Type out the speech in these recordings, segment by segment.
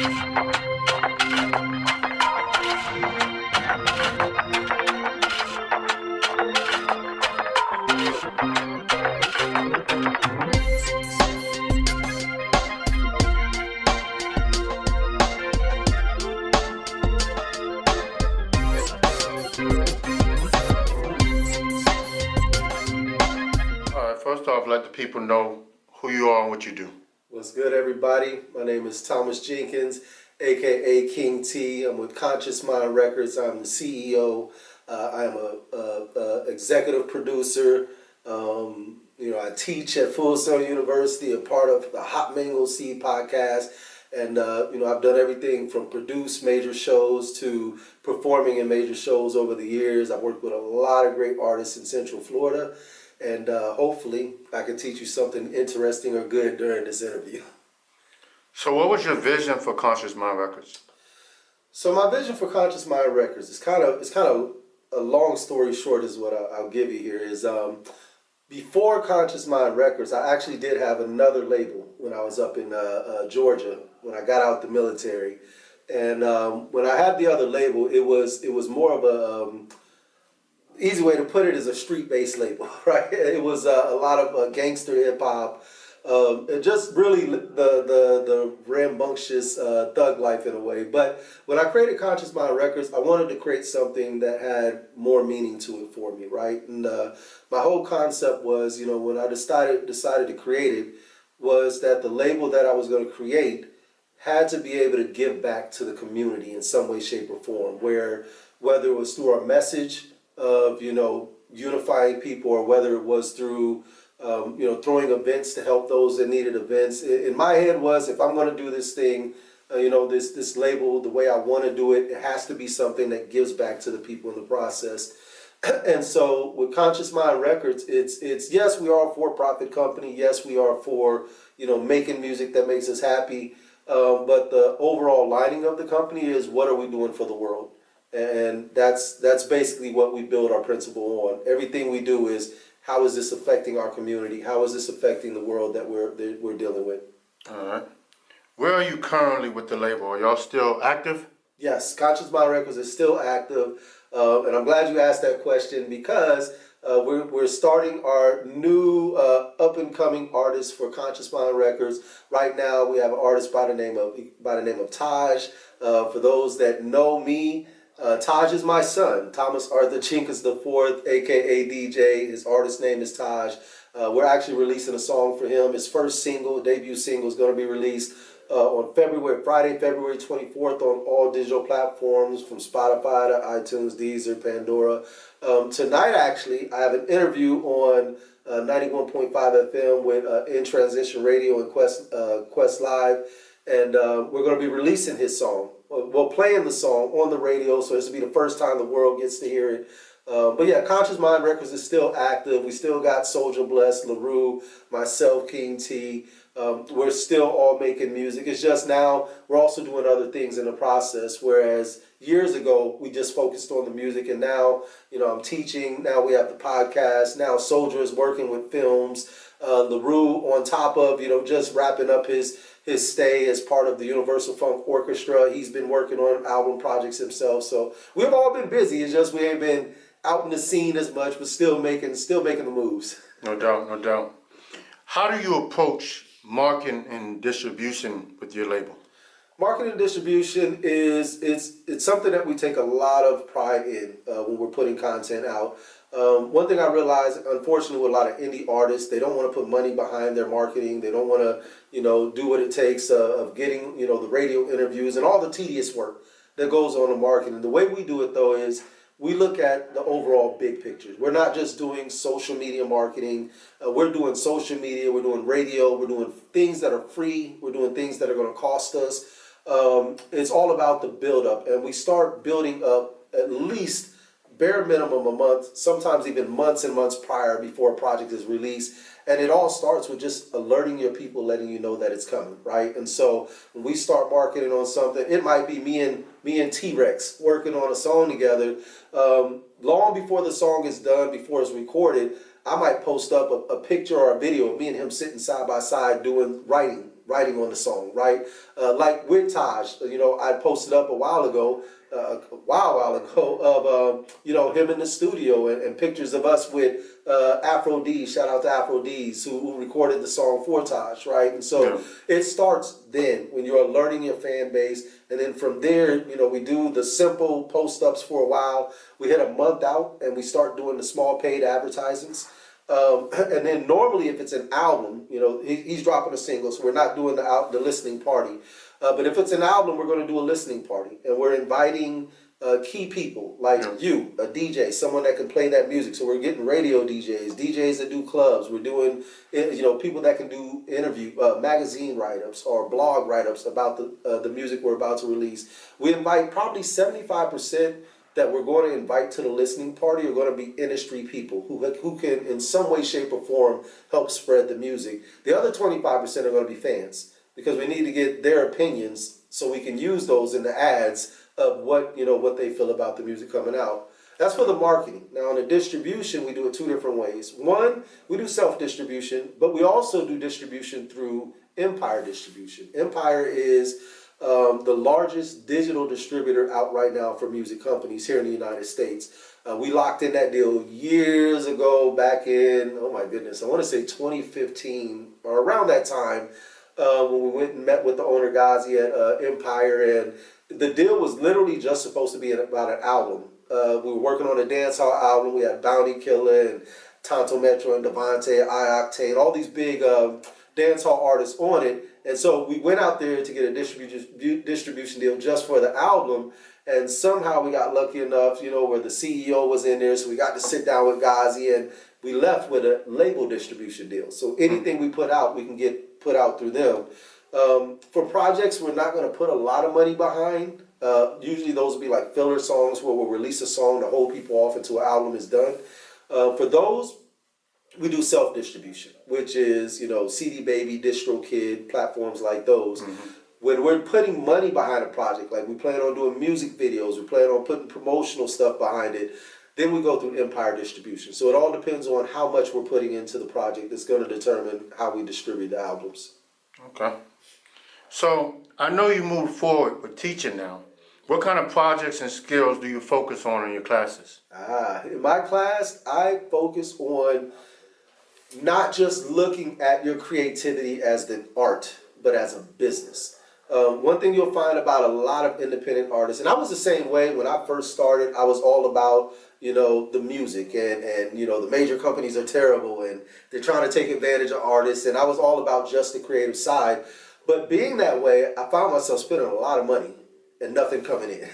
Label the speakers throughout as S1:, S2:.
S1: First off, let the people know who you are and what you do.
S2: What's good, everybody? My name is Thomas Jenkins, aka King T. I'm with Conscious Mind Records. I'm the CEO. I'm a executive producer. I teach at Full Sail University, a part of the Hot Mango Seed podcast. And, I've done everything from produce major shows to performing in major shows over the years. I've worked with a lot of great artists in Central Florida. And hopefully I can teach you something interesting or good during this interview.
S1: So what was your vision for Conscious Mind Records?
S2: So my vision for Conscious Mind Records is kind of a long story short is what I'll give you here is before Conscious Mind Records, I actually did have another label when I was up in Georgia when I got out the military. And when I had the other label, it was more of a easy way to put it is a street-based label, right? It was a lot of gangster hip-hop, and just really the rambunctious thug life in a way. But when I created Conscious Mind Records, I wanted to create something that had more meaning to it for me, right? And my whole concept was, when I decided to create it, was that the label that I was going to create had to be able to give back to the community in some way, shape, or form, whether it was through our message of unifying people, or whether it was through throwing events to help those that needed events. In my head was, if I'm going to do this thing, this label the way I want to do it, it has to be something that gives back to the people in the process. And so with Conscious Mind Records, it's yes, we are a for-profit company. Yes, we are for making music that makes us happy. But the overall lining of the company is, what are we doing for the world? And that's basically what we build our principle on. Everything we do is, how is this affecting our community? How is this affecting the world that we're dealing with?
S1: All right. Where are you currently with the label? Are y'all still active?
S2: Yes, Conscious Mind Records is still active. And I'm glad you asked that question, because we're starting our new up-and-coming artist for Conscious Mind Records. Right now, we have an artist by the name of Taj. For those that know me, Taj is my son, Thomas Arthur Jenkins IV, aka DJ. His artist name is Taj. We're actually releasing a song for him. His first single, debut single, is going to be released on Friday, February 24th on all digital platforms, from Spotify to iTunes, Deezer, Pandora. Tonight, actually, I have an interview on 91.5 FM with In Transition Radio and Quest Live, and we're going to be releasing his song. Well, playing the song on the radio, so this will be the first time the world gets to hear it. But yeah, Conscious Mind Records is still active. We still got Soldier Bless, LaRue, myself, King T. We're still all making music. It's just now we're also doing other things in the process, whereas years ago we just focused on the music, and now I'm teaching. Now we have the podcast. Now Soldier is working with films. LaRue, on top of just wrapping up his stay as part of the Universal Funk Orchestra, he's been working on album projects himself. So we've all been busy. It's just we ain't been out in the scene as much, but still making the moves.
S1: No doubt, no doubt. How do you approach marketing and distribution with your label?
S2: Marketing and distribution it's something that we take a lot of pride in when we're putting content out. One thing I realized, unfortunately, with a lot of indie artists, they don't want to put money behind their marketing. They don't want to, do what it takes of getting, the radio interviews and all the tedious work that goes on in marketing. The way we do it, though, is we look at the overall big picture. We're not just doing social media marketing. We're doing social media. We're doing radio. We're doing things that are free. We're doing things that are going to cost us. It's all about the build-up, and we start building up at least bare minimum a month, sometimes even months and months prior before a project is released. And it all starts with just alerting your people, letting you know that it's coming, right? And so when we start marketing on something, it might be me and T-REXZ working on a song together. Long before the song is done, before it's recorded, I might post up a picture or a video of me and him sitting side by side writing writing on the song, right? Like with Taj, I posted up a while ago of him in the studio and pictures of us with Afro D. Shout out to Afro D's who recorded the song for Taj, right? And so it starts then when you're alerting your fan base, and then from there, we do the simple post ups for a while. We hit a month out and we start doing the small paid advertisements. And then normally if it's an album, he's dropping a single, so we're not doing the listening party. But if it's an album, we're going to do a listening party, and we're inviting key people like you, a DJ, someone that can play that music. So we're getting radio DJs that do clubs. We're doing, people that can do magazine write-ups or blog write-ups about the music we're about to release. We invite probably 75% that we're going to invite to the listening party are going to be industry people who can in some way, shape, or form help spread the music. The other 25% are going to be fans, because we need to get their opinions so we can use those in the ads of what they feel about the music coming out. That's for the marketing. Now, in the distribution, we do it two different ways. One, we do self-distribution, but we also do distribution through Empire Distribution. Empire is the largest digital distributor out right now for music companies here in the United States. We locked in that deal years ago, back in, oh my goodness, I want to say 2015 or around that time, when we went and met with the owner Ghazi at Empire, and the deal was literally just supposed to be about an album. We were working on a dancehall album. We had Bounty Killer and Tonto Metro and Devontae, I-Octane, all these big dancehall artists on it. And so we went out there to get a distribution deal just for the album. And somehow we got lucky enough, where the CEO was in there. So we got to sit down with Ghazi, and we left with a label distribution deal. So anything we put out, we can get put out through them. For projects we're not going to put a lot of money behind. Usually those will be like filler songs where we'll release a song to hold people off until an album is done. For those, we do self-distribution, which is, CD Baby, DistroKid, platforms like those. Mm-hmm. When we're putting money behind a project, like we plan on doing music videos, we plan on putting promotional stuff behind it, then we go through Empire Distribution. So it all depends on how much we're putting into the project that's going to determine how we distribute the albums.
S1: Okay. So I know you moved forward with teaching now. What kind of projects and skills do you focus on in your classes?
S2: In my class, I focus on not just looking at your creativity as an art, but as a business. One thing you'll find about a lot of independent artists, and I was the same way when I first started. I was all about, the music and the major companies are terrible and they're trying to take advantage of artists, and I was all about just the creative side. But being that way, I found myself spending a lot of money and nothing coming in.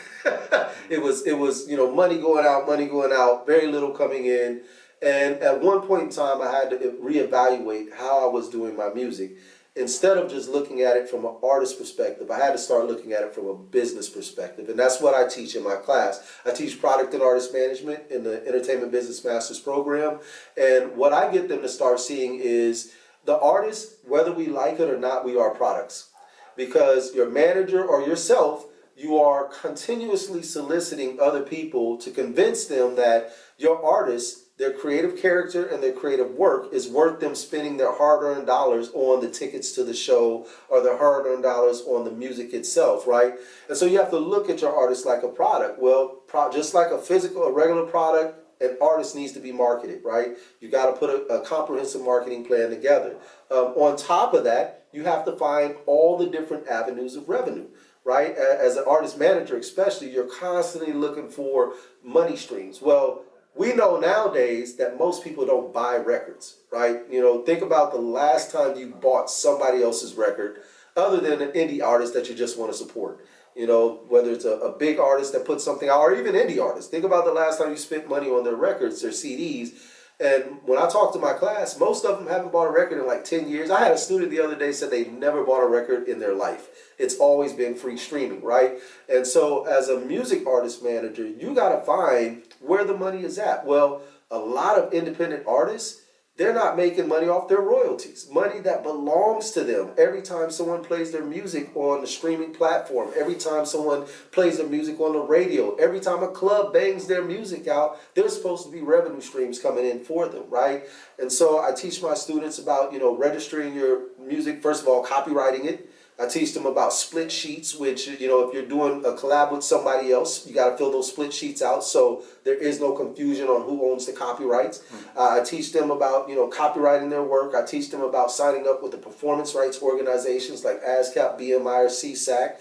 S2: It was money going out, very little coming in. And at one point in time, I had to reevaluate how I was doing my music. Instead of just looking at it from an artist perspective, I had to start looking at it from a business perspective. And that's what I teach in my class. I teach product and artist management in the Entertainment Business Masters program. And what I get them to start seeing is the artist, whether we like it or not, we are products. Because your manager or yourself, you are continuously soliciting other people to convince them that your artist, their creative character and their creative work is worth them spending their hard-earned dollars on the tickets to the show or their hard-earned dollars on the music itself, right? And so you have to look at your artist like a product. Well, just like a regular product, an artist needs to be marketed, right? You got to put a comprehensive marketing plan together. On top of that, you have to find all the different avenues of revenue, right? As an artist manager especially, you're constantly looking for money streams. Well, we know nowadays that most people don't buy records, right? Think about the last time you bought somebody else's record other than an indie artist that you just want to support. Whether it's a big artist that puts something out or even indie artists. Think about the last time you spent money on their records, their CDs. And when I talk to my class, most of them haven't bought a record in like 10 years. I had a student the other day said they've never bought a record in their life. It's always been free streaming, right? And so as a music artist manager, you got to find where the money is at. Well, a lot of independent artists, they're not making money off their royalties, money that belongs to them. Every time someone plays their music on the streaming platform, every time someone plays their music on the radio, every time a club bangs their music out, there's supposed to be revenue streams coming in for them, right? And so I teach my students about, registering your music, first of all, copyrighting it. I teach them about split sheets, which, if you're doing a collab with somebody else, you got to fill those split sheets out so there is no confusion on who owns the copyrights. I teach them about, copyrighting their work. I teach them about signing up with the performance rights organizations like ASCAP, BMI, or CSAC.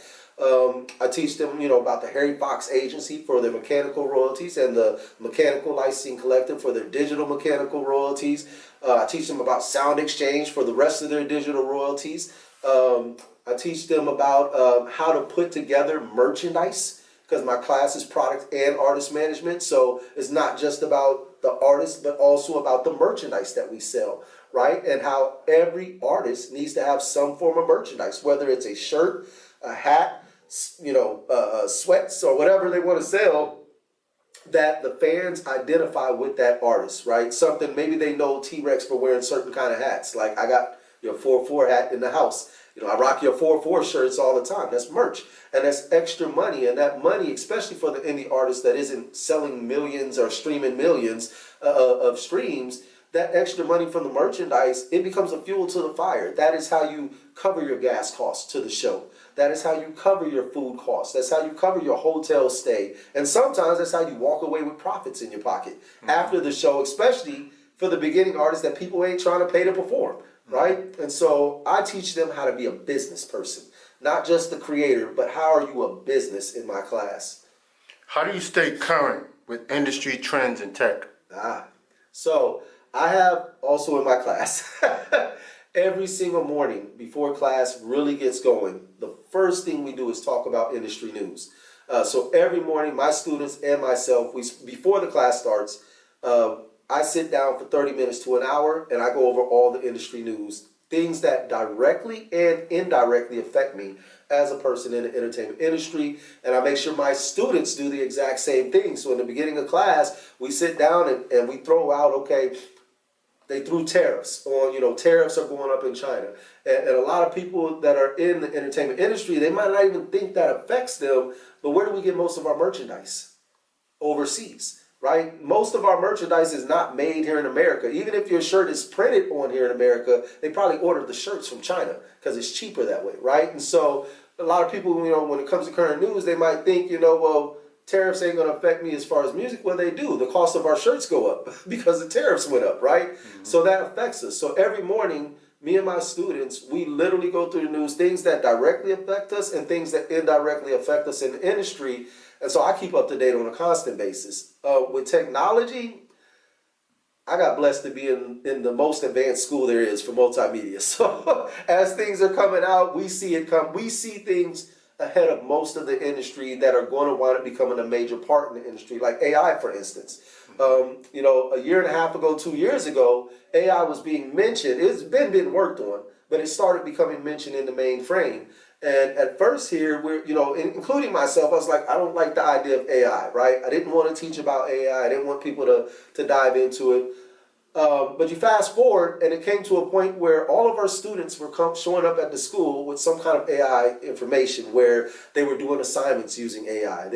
S2: I teach them, about the Harry Fox Agency for their mechanical royalties and the Mechanical Licensing Collective for their digital mechanical royalties. I teach them about Sound Exchange for the rest of their digital royalties. I teach them about how to put together merchandise, because my class is product and artist management. So it's not just about the artist, but also about the merchandise that we sell, right? And how every artist needs to have some form of merchandise, whether it's a shirt, a hat, sweats, or whatever they want to sell, that the fans identify with that artist, right? Something, maybe they know T-REXZ for wearing certain kind of hats. Like, I got your 4-4 hat in the house. I rock your 4-4 shirts all the time. That's merch. And that's extra money. And that money, especially for the indie artist that isn't selling millions or streaming millions of streams, that extra money from the merchandise, it becomes a fuel to the fire. That is how you cover your gas costs to the show. That is how you cover your food costs. That's how you cover your hotel stay. And sometimes that's how you walk away with profits in your pocket after the show, especially for the beginning artists that people ain't trying to pay to perform. Right? And so I teach them how to be a business person, not just the creator, but how are you a business in my class?
S1: How do you stay current with industry trends in tech?
S2: So I have also in my class, every single morning before class really gets going, the first thing we do is talk about industry news. So every morning, my students and myself, before the class starts, I sit down for 30 minutes to an hour and I go over all the industry news, things that directly and indirectly affect me as a person in the entertainment industry. And I make sure my students do the exact same thing. So in the beginning of class, we sit down and we throw out, okay, they threw tariffs on, tariffs are going up in China. And a lot of people that are in the entertainment industry, they might not even think that affects them. But where do we get most of our merchandise? Overseas. Right? Most of our merchandise is not made here in America. Even if your shirt is printed on here in America, they probably ordered the shirts from China because it's cheaper that way, right? And so a lot of people, when it comes to current news, they might think, well, tariffs ain't going to affect me as far as music. Well, they do. The cost of our shirts go up because the tariffs went up, right? So that affects us. So every morning, me and my students, we literally go through the news, things that directly affect us and things that indirectly affect us in the industry. And so I keep up to date on a constant basis. With technology, I got blessed to be in the most advanced school there is for multimedia. So as things are coming out, we see it come. We see things ahead of most of the industry that are going to wind up becoming a major part in the industry, like AI, for instance. A year and a half ago, 2 years ago, AI was being mentioned. It's been worked on, but it started becoming mentioned in the mainframe. And at first here, we're, including myself, I was like, I don't like the idea of AI, right? I didn't want to teach about AI. I didn't want people to dive into it. But you fast forward, and it came to a point where all of our students were showing up at the school with some kind of AI information where they were doing assignments using AI.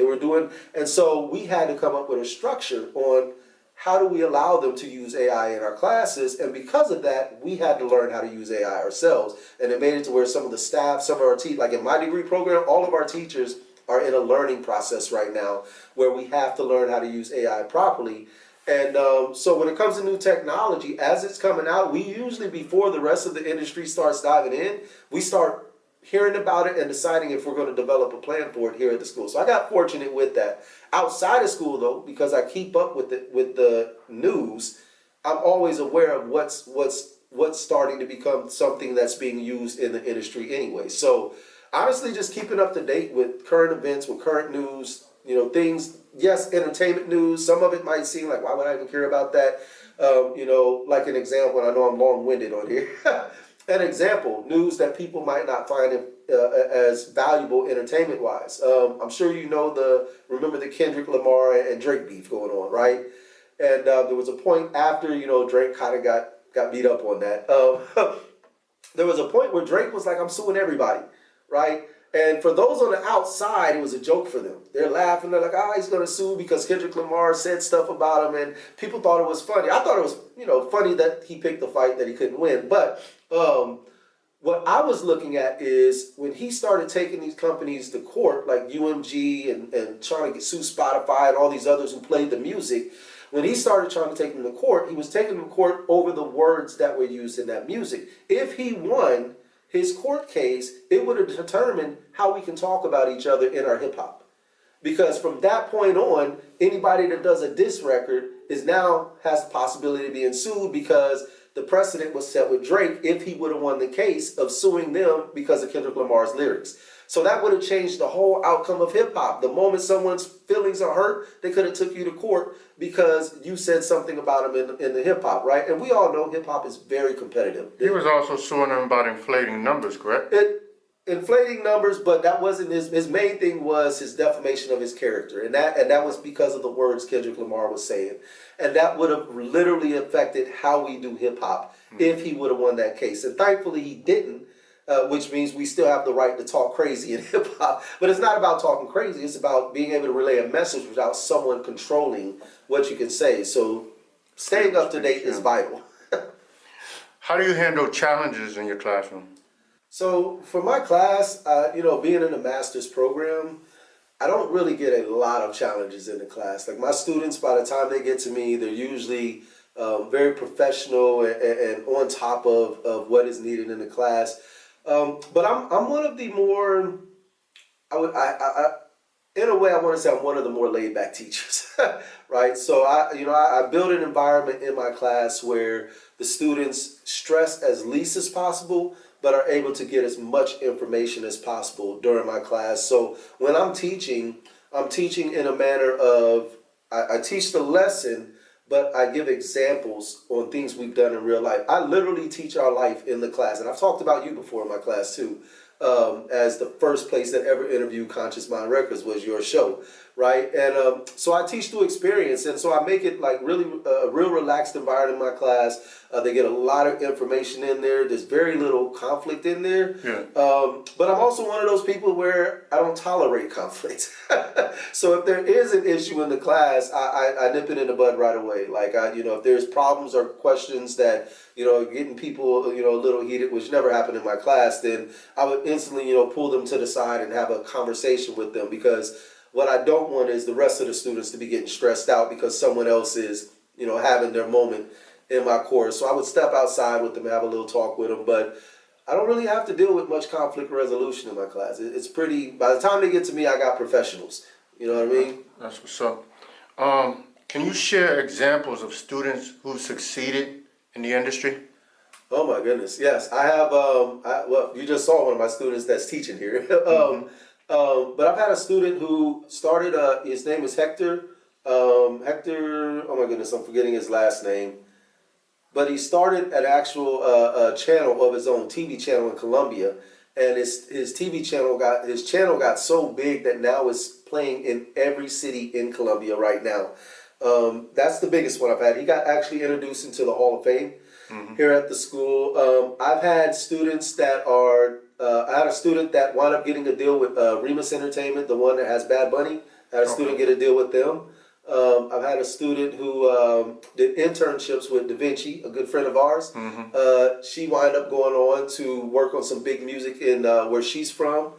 S2: And so we had to come up with a structure on how do we allow them to use AI in our classes? And because of that, we had to learn how to use AI ourselves. And it made it to where some of the staff, some of our teachers, like in my degree program, all of our teachers are in a learning process right now where we have to learn how to use AI properly. And so when it comes to new technology, as it's coming out, we usually, before the rest of the industry starts diving in, we start hearing about it and deciding if we're going to develop a plan for it here at the school. So I got fortunate with that. Outside of school, though, because I keep up with the news, I'm always aware of what's starting to become something that's being used in the industry anyway. So honestly, just keeping up to date with current events, with current news, things, yes, entertainment news. Some of it might seem like, why would I even care about that? Like an example, and I know I'm long-winded on here. An example, news that people might not find as valuable entertainment-wise. I'm sure remember the Kendrick Lamar and Drake beef going on, right? And there was a point after, Drake kind of got got beat up on that. There was a point where Drake was like, I'm suing everybody, right? And for those on the outside, it was a joke for them. They're laughing. They're like, he's going to sue because Kendrick Lamar said stuff about him. And people thought it was funny. I thought it was, funny that he picked the fight that he couldn't win. But what I was looking at is when he started taking these companies to court, like UMG and trying to sue Spotify and all these others who played the music, when he started trying to take them to court, he was taking them to court over the words that were used in that music. If he won his court case, it would have determined how we can talk about each other in our hip hop. Because from that point on, anybody that does a diss record has the possibility of being sued because the precedent was set with Drake if he would have won the case of suing them because of Kendrick Lamar's lyrics. So that would have changed the whole outcome of hip hop. The moment someone's feelings are hurt, they could have took you to court because you said something about them in the hip hop, right? And we all know hip hop is very competitive.
S1: He was also suing them about inflating numbers, correct?
S2: Inflating numbers, but that wasn't his main thing. Was his defamation of his character, and that was because of the words Kendrick Lamar was saying, and that would have literally affected how we do hip hop if he would have won that case. And thankfully he didn't. Which means we still have the right to talk crazy in hip hop. But it's not about talking crazy. It's about being able to relay a message without someone controlling what you can say. So staying up to date is vital.
S1: How do you handle challenges in your classroom?
S2: So for my class, being in a master's program, I don't really get a lot of challenges in the class. Like my students, by the time they get to me, they're usually very professional and on top of what is needed in the class. But I'm one of the more, in a way, I want to say I'm one of the more laid back teachers, right? So I build an environment in my class where the students stress as least as possible, but are able to get as much information as possible during my class. So when I'm teaching in a manner of, I teach the lesson, but I give examples on things we've done in real life. I literally teach our life in the class. And I've talked about you before in my class too, as the first place that ever interviewed Conscious Mind Records was your show, right? And so I teach through experience. And so I make it like really a real relaxed environment in my class. They get a lot of information in there. There's very little conflict in there.
S1: Yeah.
S2: But I'm also one of those people where I don't tolerate conflict. So if there is an issue in the class, I nip it in the bud right away. Like, if there's problems or questions that, getting people, a little heated, which never happened in my class, then I would instantly, pull them to the side and have a conversation with them. Because what I don't want is the rest of the students to be getting stressed out because someone else is, having their moment in my course. So I would step outside with them and have a little talk with them. But I don't really have to deal with much conflict resolution in my class. It's pretty, by the time they get to me, I got professionals. You know what I mean?
S1: That's what's up. Can you share examples of students who succeeded in the industry?
S2: Oh my goodness, yes. I have, well, you just saw one of my students that's teaching here. But I've had a student who started, his name is Hector. Hector, oh my goodness, I'm forgetting his last name. But he started an actual channel of his own, TV channel in Colombia. And his TV channel got so big that now it's playing in every city in Colombia right now. That's the biggest one I've had. He got actually introduced into the Hall of Fame here at the school. I've had students that are, I had a student that wound up getting a deal with Remus Entertainment, the one that has Bad Bunny. I had a student get a deal with them. I've had a student who did internships with Da Vinci, a good friend of ours. She wound up going on to work on some big music in where she's from.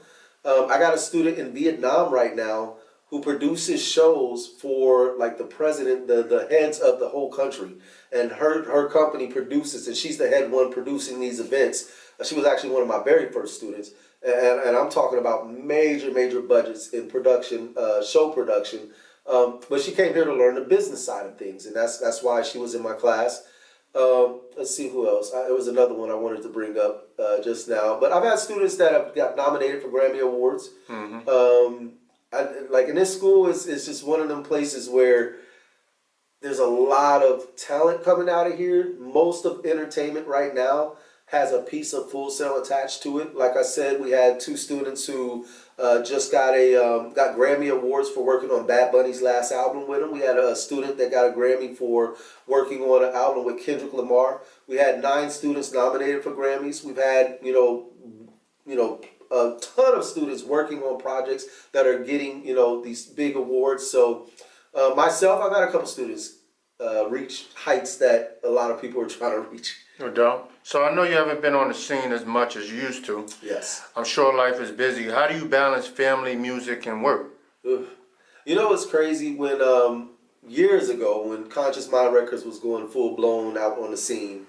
S2: I got a student in Vietnam right now who produces shows for like the president, the heads of the whole country. And her company produces, and she's the head one producing these events. She was actually one of my very first students. And I'm talking about major budgets in production, show production. But she came here to learn the business side of things, and that's why she was in my class. Let's see who else. There was another one I wanted to bring up just now. But I've had students that have got nominated for Grammy Awards. Like in this school, it's just one of them places where there's a lot of talent coming out of here. Most of entertainment right now has a piece of Full Sail attached to it. Like I said, we had two students who Just got got Grammy awards for working on Bad Bunny's last album with him. We had a student that got a Grammy for working on an album with Kendrick Lamar. We had 9 students nominated for Grammys. We've had a ton of students working on projects that are getting these big awards. So myself, I've had a couple students reach heights that a lot of people are trying to reach.
S1: No doubt. So I know you haven't been on the scene as much as you used to.
S2: Yes.
S1: I'm sure life is busy. How do you balance family, music, and work?
S2: You know, it's crazy when years ago, when Conscious Mind Records was going full blown out on the scene,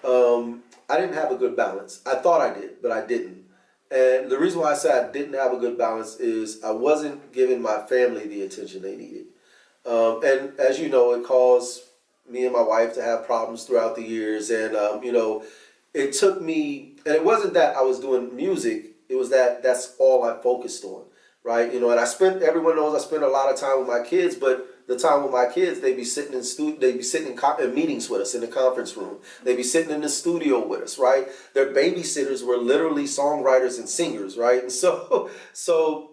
S2: I didn't have a good balance. I thought I did, but I didn't. And the reason why I say I didn't have a good balance is I wasn't giving my family the attention they needed. And as you know, it caused me and my wife to have problems throughout the years. And, it took me, and it wasn't that I was doing music, it was that that's all I focused on, right? And everyone knows I spent a lot of time with my kids, but the time with my kids, they'd be sitting in meetings with us in the conference room. They'd be sitting in the studio with us, right? Their babysitters were literally songwriters and singers, right? And so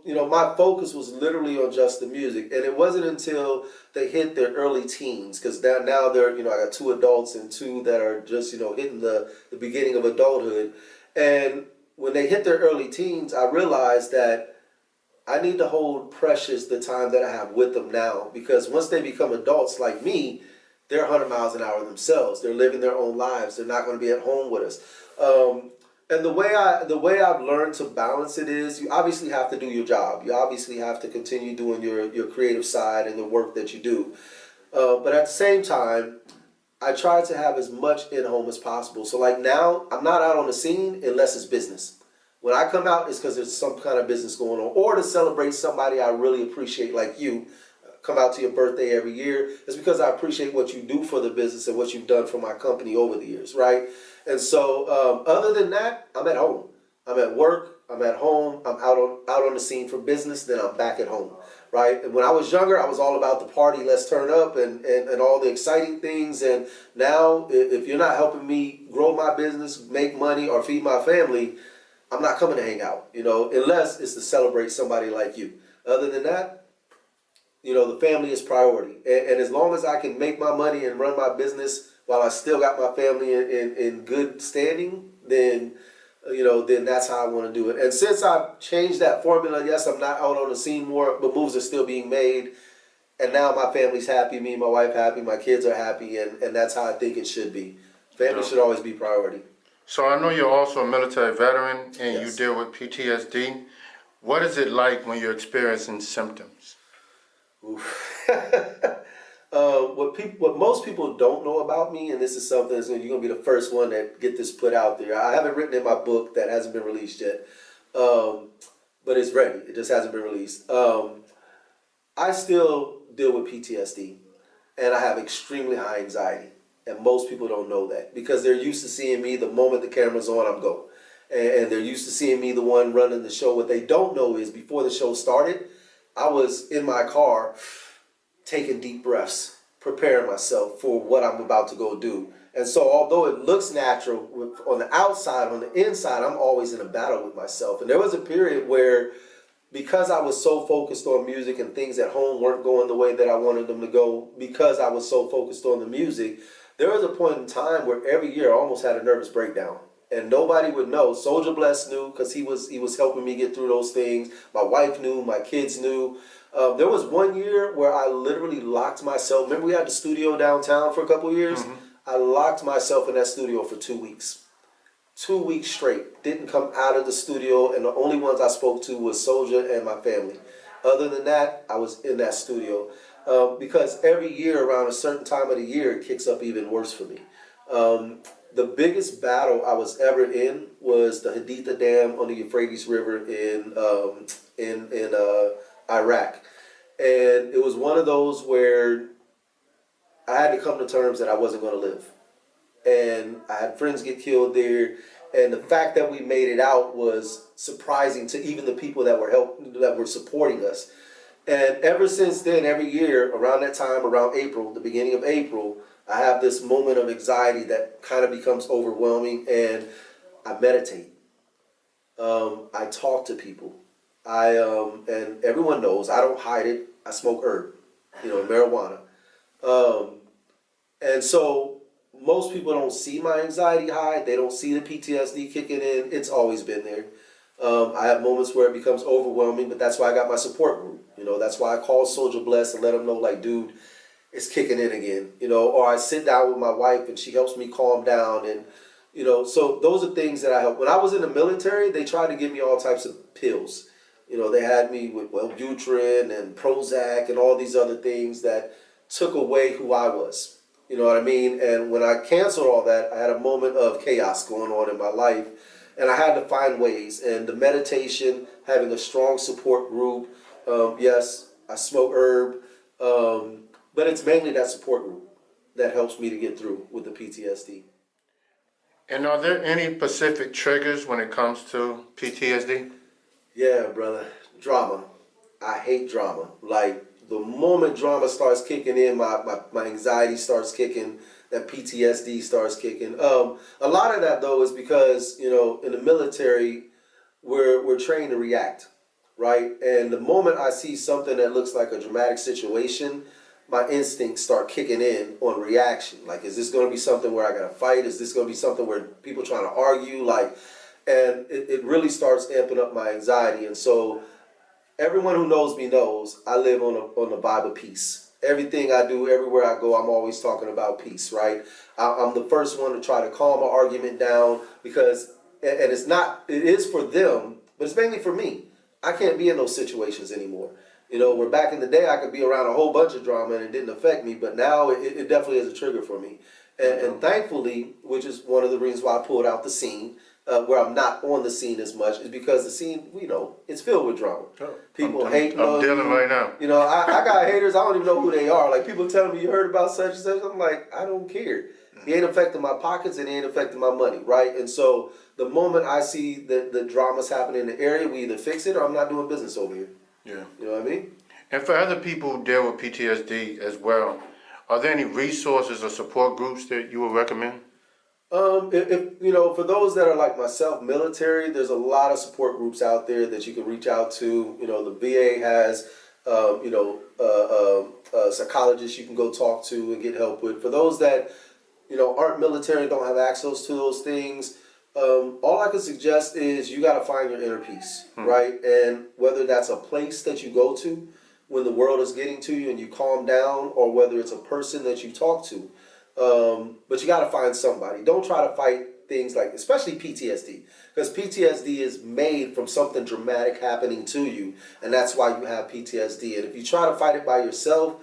S2: my focus was literally on just the music. And it wasn't until they hit their early teens, because now they're, I got 2 adults and 2 that are just, hitting the beginning of adulthood. And when they hit their early teens, I realized that I need to hold precious the time that I have with them now, because once they become adults like me, they're 100 miles an hour themselves. They're living their own lives. They're not going to be at home with us. And the way I've learned to balance it is, you obviously have to do your job. You obviously have to continue doing your creative side and the work that you do. But at the same time, I try to have as much in home as possible. So like now, I'm not out on the scene unless it's business. When I come out, it's because there's some kind of business going on, or to celebrate somebody I really appreciate, like you. Come out to your birthday every year. It's because I appreciate what you do for the business and what you've done for my company over the years, right? And so, other than that, I'm at home. I'm at work. I'm at home. I'm out on the scene for business. Then I'm back at home, right? And when I was younger, I was all about the party. Let's turn up and all the exciting things. And now, if you're not helping me grow my business, make money, or feed my family, I'm not coming to hang out, unless it's to celebrate somebody like you. Other than that, the family is priority. And as long as I can make my money and run my business while I still got my family in good standing, then that's how I want to do it. And since I've changed that formula, yes, I'm not out on the scene more, but moves are still being made. And now my family's happy, me and my wife happy, my kids are happy, and that's how I think it should be. Family should always be priority.
S1: So I know you're also a military veteran and
S2: Yes.
S1: you deal with PTSD. What is it like when you're experiencing symptoms?
S2: What most people don't know about me, and this is something that's you're gonna be the first one that get this put out there. I haven't written in my book that hasn't been released yet, but it's ready. It just hasn't been released. I still deal with PTSD, and I have extremely high anxiety, and most people don't know that because they're used to seeing me the moment the camera's on, I'm go, and they're used to seeing me the one running the show. What they don't know is before the show started, I was in my car taking deep breaths, preparing myself for what I'm about to go do. And so although it looks natural on the outside, on the inside, I'm always in a battle with myself. And there was a period where, because I was so focused on music and things at home weren't going the way that I wanted them to go, because I was so focused on the music, there was a point in time where every year I almost had a nervous breakdown. And nobody would know. Soldier Bless knew because he was helping me get through those things. My wife knew. My kids knew. There was one year where I literally locked myself. Remember we had the studio downtown for a couple of years? Mm-hmm. I locked myself in that studio for 2 weeks. 2 weeks straight. Didn't come out of the studio, and the only ones I spoke to was Soldier and my family. Other than that, I was in that studio. Because every year around a certain time of the year, it kicks up even worse for me. The biggest battle I was ever in was the Haditha Dam on the Euphrates River in Iraq. And it was one of those where I had to come to terms that I wasn't going to live. And I had friends get killed there. And the fact that we made it out was surprising to even the people that were supporting us. And ever since then, every year, around that time, around April, the beginning of April, I have this moment of anxiety that kind of becomes overwhelming, and I meditate. I talk to people. And everyone knows I don't hide it. I smoke herb, marijuana. And so most people don't see my anxiety high. They don't see the PTSD kicking in. It's always been there. I have moments where it becomes overwhelming, but that's why I got my support group. That's why I call Soldier Bless and let them know, like, dude, it's kicking in again. Or I sit down with my wife and she helps me calm down. And, so those are things that I help. When I was in the military, they tried to give me all types of pills. They had me with Wellbutrin and Prozac and all these other things that took away who I was. You know what I mean? And when I canceled all that, I had a moment of chaos going on in my life. And I had to find ways. And the meditation, having a strong support group. Yes, I smoke herb. But it's mainly that support group that helps me to get through with the PTSD.
S1: And are there any specific triggers when it comes to PTSD?
S2: Yeah, brother. Drama. I hate drama. Like, the moment drama starts kicking in, my anxiety starts kicking, that PTSD starts kicking. A lot of that, though, is because, in the military, we're trained to react, right? And the moment I see something that looks like a dramatic situation, my instincts start kicking in on reaction. Like, is this going to be something where I got to fight? Is this going to be something where people trying to argue? And it really starts amping up my anxiety. And so everyone who knows me knows I live on the vibe of peace. Everything I do, everywhere I go, I'm always talking about peace, right? I'm the first one to try to calm an argument down because, and it is for them, but it's mainly for me. I can't be in those situations anymore. Where back in the day I could be around a whole bunch of drama and it didn't affect me, but now it definitely is a trigger for me. And thankfully, which is one of the reasons why I pulled out the scene, where I'm not on the scene as much, is because the scene, it's filled with drama. People hate me.
S1: I'm dealing right now.
S2: I got haters, I don't even know who they are. Like, people telling me, you heard about such and such. I'm like, I don't care. He ain't affecting my pockets and he ain't affecting my money, right? And so the moment I see the dramas happening in the area, we either fix it or I'm not doing business over here.
S1: Yeah.
S2: You know what I mean?
S1: And for other people who deal with PTSD as well, are there any resources or support groups that you would recommend?
S2: If for those that are like myself, military, there's a lot of support groups out there that you can reach out to. The VA has, psychologists you can go talk to and get help with. For those that, aren't military and don't have access to those things, all I can suggest is you got to find your inner peace, right? And whether that's a place that you go to when the world is getting to you and you calm down, or whether it's a person that you talk to. But you got to find somebody. Don't try to fight things like, especially PTSD, because PTSD is made from something dramatic happening to you, and that's why you have PTSD. And if you try to fight it by yourself,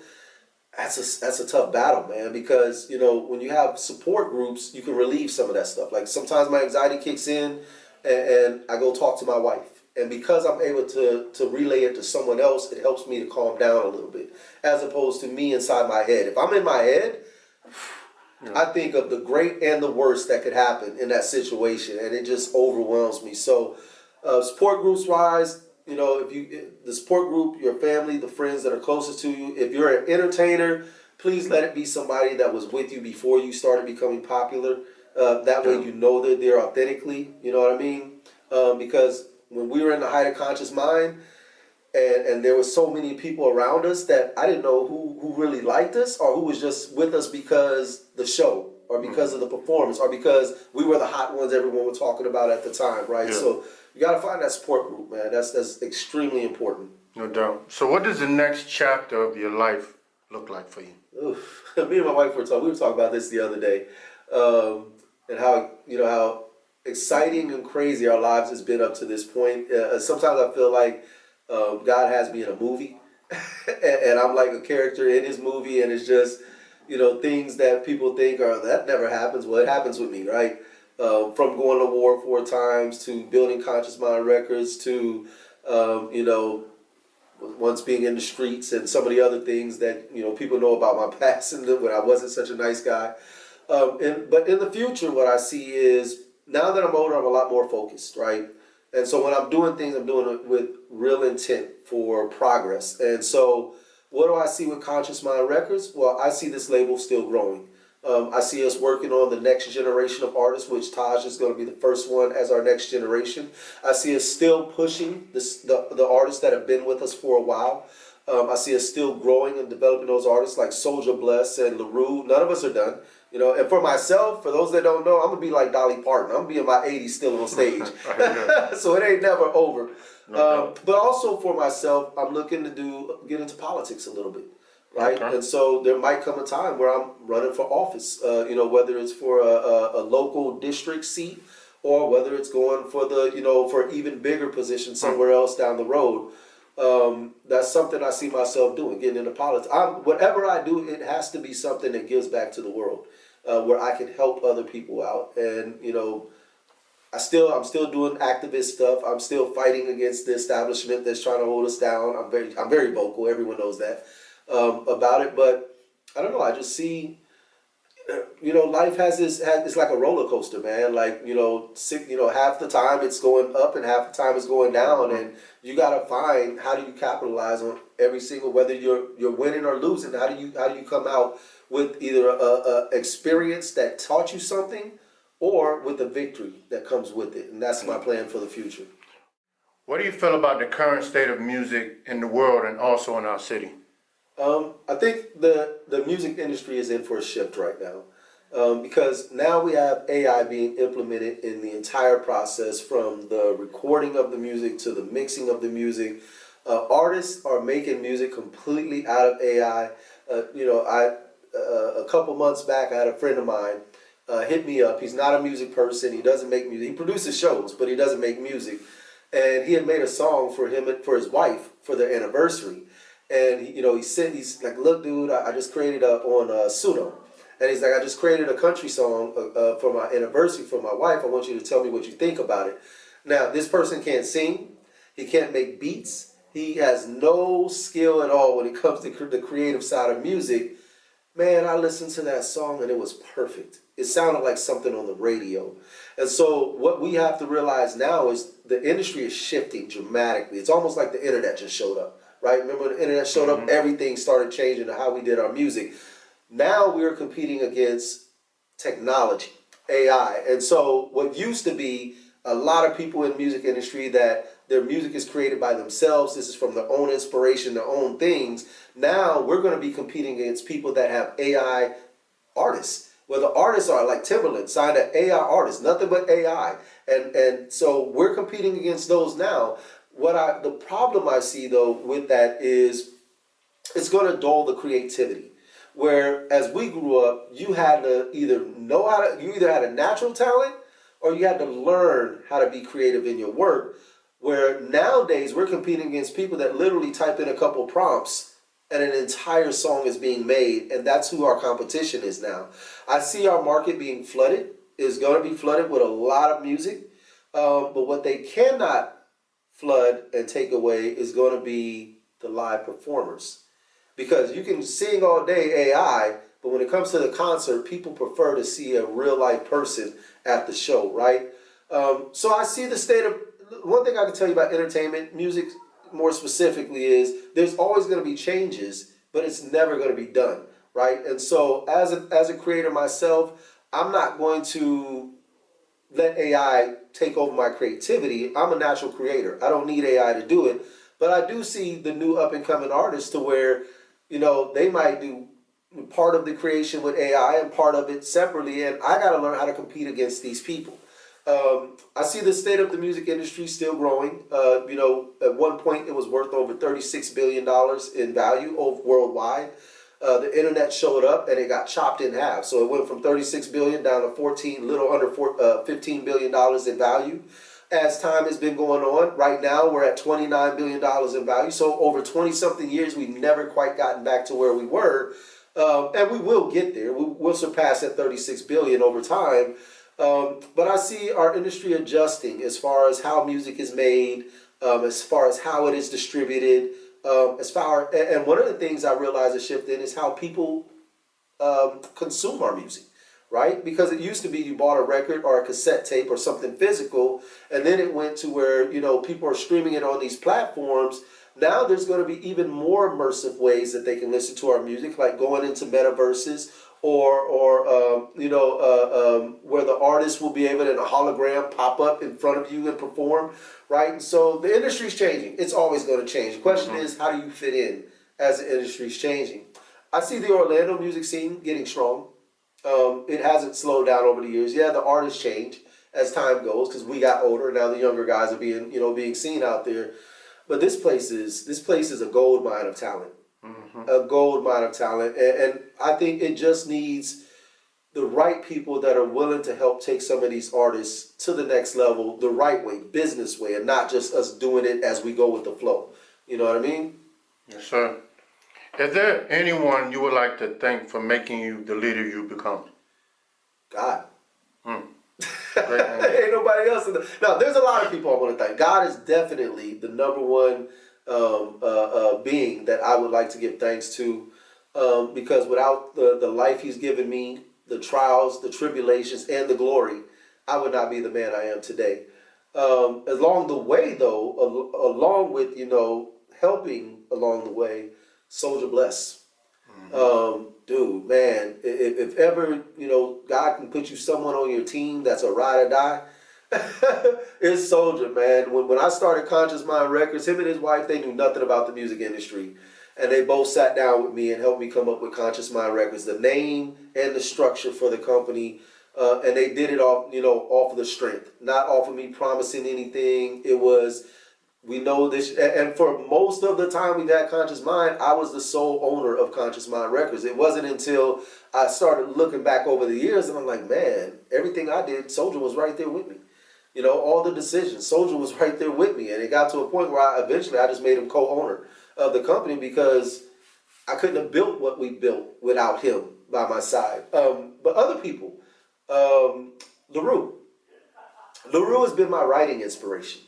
S2: that's a tough battle, man, because, when you have support groups, you can relieve some of that stuff. Like, sometimes my anxiety kicks in and I go talk to my wife. And because I'm able to relay it to someone else, it helps me to calm down a little bit, as opposed to me inside my head. If I'm in my head, I think of the great and the worst that could happen in that situation, and it just overwhelms me. So, support groups wise, the support group, your family, the friends that are closest to you. If you're an entertainer, please let it be somebody that was with you before you started becoming popular. That way they're there authentically. You know what I mean? Because when we were in the height of conscious mind, and there were so many people around us that I didn't know who really liked us or who was just with us because the show or because of the performance or because we were the hot ones everyone was talking about at the time, right? Yeah. So you got to find that support group, man. That's extremely important.
S1: No doubt. So what does the next chapter of your life look like for you?
S2: Oof. Me and my wife we were talking about this the other day, and how exciting and crazy our lives has been up to this point. Sometimes I feel like God has me in a movie, and I'm like a character in his movie, and it's just, things that people think that never happens. Well, it happens with me, right? From going to war 4 times to building Conscious Mind Records to, once being in the streets and some of the other things that, people know about my past and when I wasn't such a nice guy. But in the future, what I see is now that I'm older, I'm a lot more focused, right? And so when I'm doing things, I'm doing it with real intent for progress. And so what do I see with Conscious Mind Records? Well, I see this label still growing. I see us working on the next generation of artists, which Taj is going to be the first one as our next generation. I see us still pushing the artists that have been with us for a while. I see us still growing and developing those artists like Soulja Bless and LaRue. None of us are done. You know, and for myself, for those that don't know, I'm going to be like Dolly Parton. I'm going to be in my 80s still on stage. So it ain't never over. But also for myself, I'm looking to get into politics a little bit. Right, and so there might come a time where I'm running for office. You know, whether it's for a local district seat or whether it's going for for even bigger position somewhere else down the road. That's something I see myself doing, getting into politics. Whatever I do, it has to be something that gives back to the world, where I can help other people out. And you know, I'm still doing activist stuff. I'm still fighting against the establishment that's trying to hold us down. I'm very vocal. Everyone knows that. About it, but I don't know. I just see, you know, life it's like a roller coaster, man. Like half the time it's going up and half the time it's going down, and you gotta find how do you capitalize on every single, whether you're winning or losing. How do you come out with either a experience that taught you something, or with the victory that comes with it, and that's my plan for the future.
S1: What do you feel about the current state of music in the world and also in our city?
S2: I think the music industry is in for a shift right now, because now we have AI being implemented in the entire process, from the recording of the music to the mixing of the music. Artists are making music completely out of AI. A couple months back, I had a friend of mine hit me up. He's not a music person. He doesn't make music. He produces shows, but he doesn't make music. And he had made a song for his wife for their anniversary. And he's like, look, dude, I just created on Suno, and he's like, I just created a country song for my anniversary for my wife. I want you to tell me what you think about it. Now, this person can't sing, he can't make beats, he has no skill at all when it comes to the creative side of music. Man, I listened to that song and it was perfect. It sounded like something on the radio. And so what we have to realize now is the industry is shifting dramatically. It's almost like the internet just showed up. Right? Remember when the internet showed up, everything started changing to how we did our music. Now we're competing against technology, AI. And so what used to be a lot of people in the music industry that their music is created by themselves, this is from their own inspiration, their own things. Now we're going to be competing against people that have AI artists. Well, the artists are like Timberland, signed an AI artist, nothing but AI. And so we're competing against those now. The problem I see though with that is it's going to dull the creativity. Where as we grew up, you had to you either had a natural talent or you had to learn how to be creative in your work. Where nowadays we're competing against people that literally type in a couple prompts and an entire song is being made, and that's who our competition is now. I see our market being flooded, is going to be flooded with a lot of music, but what they cannot flood and take away is going to be the live performers, because you can sing all day AI, but when it comes to the concert, people prefer to see a real life person at the show, right? So I see the state of, one thing I can tell you about entertainment, music more specifically, is there's always going to be changes, but it's never going to be done, right? And so as a creator myself, I'm not going to let AI take over my creativity. I'm a natural creator. I don't need AI to do it. But I do see the new up and coming artists to where, they might do part of the creation with AI and part of it separately. And I got to learn how to compete against these people. I see the state of the music industry still growing. At one point it was worth over $36 billion in value worldwide. The internet showed up and it got chopped in half. So it went from 36 billion down to $15 billion in value. As time has been going on, right now we're at $29 billion in value. So over 20 something years, we've never quite gotten back to where we were. And we will get there. We'll surpass that 36 billion over time. But I see our industry adjusting as far as how music is made, as far as how it is distributed. And one of the things I realized a shift in is how people consume our music, right? Because it used to be you bought a record or a cassette tape or something physical, and then it went to where people are streaming it on these platforms. Now there's going to be even more immersive ways that they can listen to our music, like going into metaverses or where the artist will be able to, in a hologram, pop up in front of you and perform, right? And so the industry's changing. It's always going to change. The question is, how do you fit in as the industry's changing? I see the Orlando music scene getting strong. It hasn't slowed down over the years. Yeah, the artists change as time goes because we got older. Now the younger guys are being seen out there. But this place is a gold mine of talent. A gold mine of talent, and I think it just needs the right people that are willing to help take some of these artists to the next level, the right way, business way, and not just us doing it as we go with the flow. You know what I mean?
S1: Yes, sir. Is there anyone you would like to thank for making you the leader you become?
S2: God.
S1: Great name.
S2: Ain't nobody else. No, there's a lot of people I want to thank. God is definitely the number one being that I would like to give thanks to, because without the life He's given me, the trials, the tribulations, and the glory, I would not be the man I am today. Along the way, though, along with helping along the way, Soldier Bless. Dude, man, if ever God can put you someone on your team that's a ride or die, it's Soldier, man. When I started Conscious Mind Records, him and his wife, they knew nothing about the music industry. And they both sat down with me and helped me come up with Conscious Mind Records, the name and the structure for the company. And they did it off of the strength, not off of me promising anything. It was, we know this. And for most of the time we've had Conscious Mind, I was the sole owner of Conscious Mind Records. It wasn't until I started looking back over the years and I'm like, man, everything I did, Soldier was right there with me. All the decisions, Soldier was right there with me. And it got to a point where I just made him co-owner of the company because I couldn't have built what we built without him by my side. But other people, LaRue has been my writing inspiration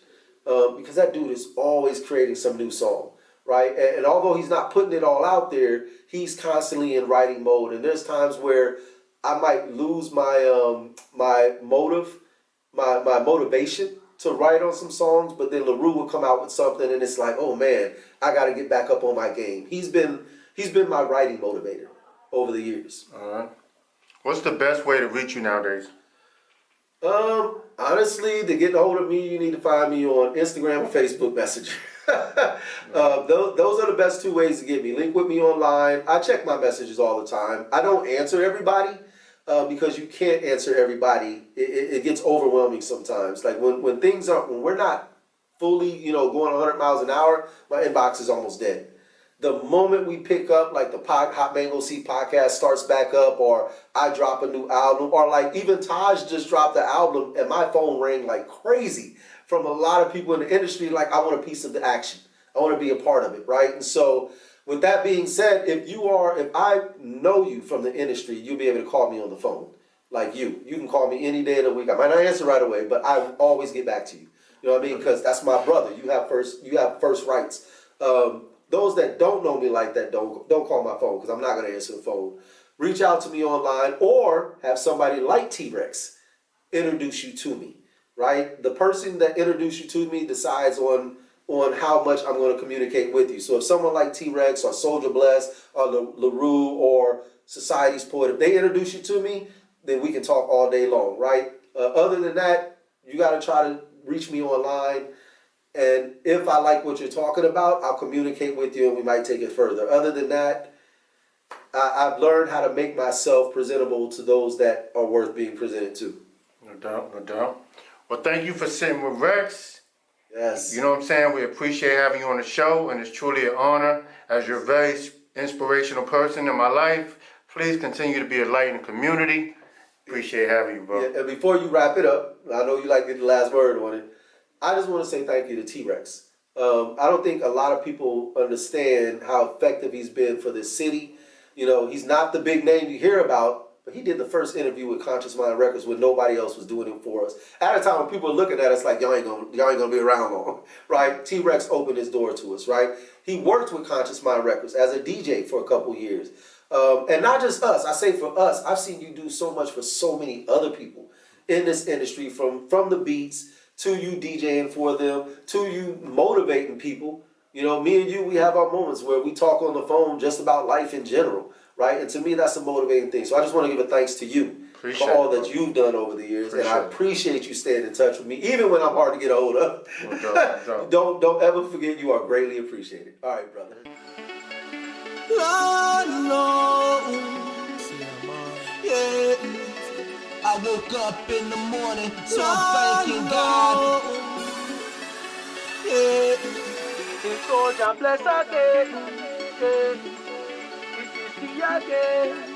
S2: because that dude is always creating some new song, right? And although he's not putting it all out there, he's constantly in writing mode. And there's times where I might lose my my motivation to write on some songs, but then LaRue will come out with something and it's like, oh man, I got to get back up on my game. He's been my writing motivator over the years.
S1: All right. What's the best way to reach you nowadays?
S2: Honestly, to get a hold of me, you need to find me on Instagram or Facebook Messenger. Those are the best two ways to get me. Link with me online. I check my messages all the time. I don't answer everybody. Because you can't answer everybody. It gets overwhelming sometimes. Like when we're not fully, going 100 miles an hour, my inbox is almost dead. The moment we pick up, like the Hot Mango Seed podcast starts back up, or I drop a new album, or like even Taj just dropped the album and my phone rang like crazy from a lot of people in the industry. Like, I want a piece of the action. I want to be a part of it, right? And so, with that being said, if I know you from the industry, you'll be able to call me on the phone. Like you can call me any day of the week. I might not answer right away, but I will always get back to you. You know what I mean? Because that's my brother. You have first rights. Those that don't know me like that, don't call my phone because I'm not going to answer the phone. Reach out to me online or have somebody like T-REXZ introduce you to me, right? The person that introduced you to me decides on how much I'm going to communicate with you. So if someone like T-REXZ or Soldier Bless or LaRue or Society's Poet, if they introduce you to me, then we can talk all day long, right? Other than that, you got to try to reach me online. And if I like what you're talking about, I'll communicate with you and we might take it further. Other than that, I've learned how to make myself presentable to those that are worth being presented to.
S1: No doubt, no doubt. Well, thank you for sitting with Rex.
S2: Yes.
S1: You know what I'm saying? We appreciate having you on the show, and it's truly an honor. As you're a very inspirational person in my life, please continue to be a light in the community. Appreciate having you, bro.
S2: Yeah, and before you wrap it up, I know you like to get the last word on it. I just want to say thank you to T-REXZ. I don't think a lot of people understand how effective he's been for this city. He's not the big name you hear about, but he did the first interview with Conscious Mind Records when nobody else was doing it for us. At a time when people are looking at us like, y'all ain't gonna be around long, right? T-REXZ opened his door to us, right? He worked with Conscious Mind Records as a DJ for a couple years. And not just us, I say for us, I've seen you do so much for so many other people in this industry, from the beats to you DJing for them, to you motivating people You know, me and you, we have our moments where we talk on the phone just about life in general, right? And to me, that's a motivating thing. So I just want to give a thanks to you for all that you've done over the years. And I appreciate you staying in touch with me, even when I'm hard to get a hold of. Don't ever forget you are greatly appreciated. All right, brother.
S3: Yeah. I woke up in the morning, so I'm thanking God. Yeah. It's all bless again. It is the again.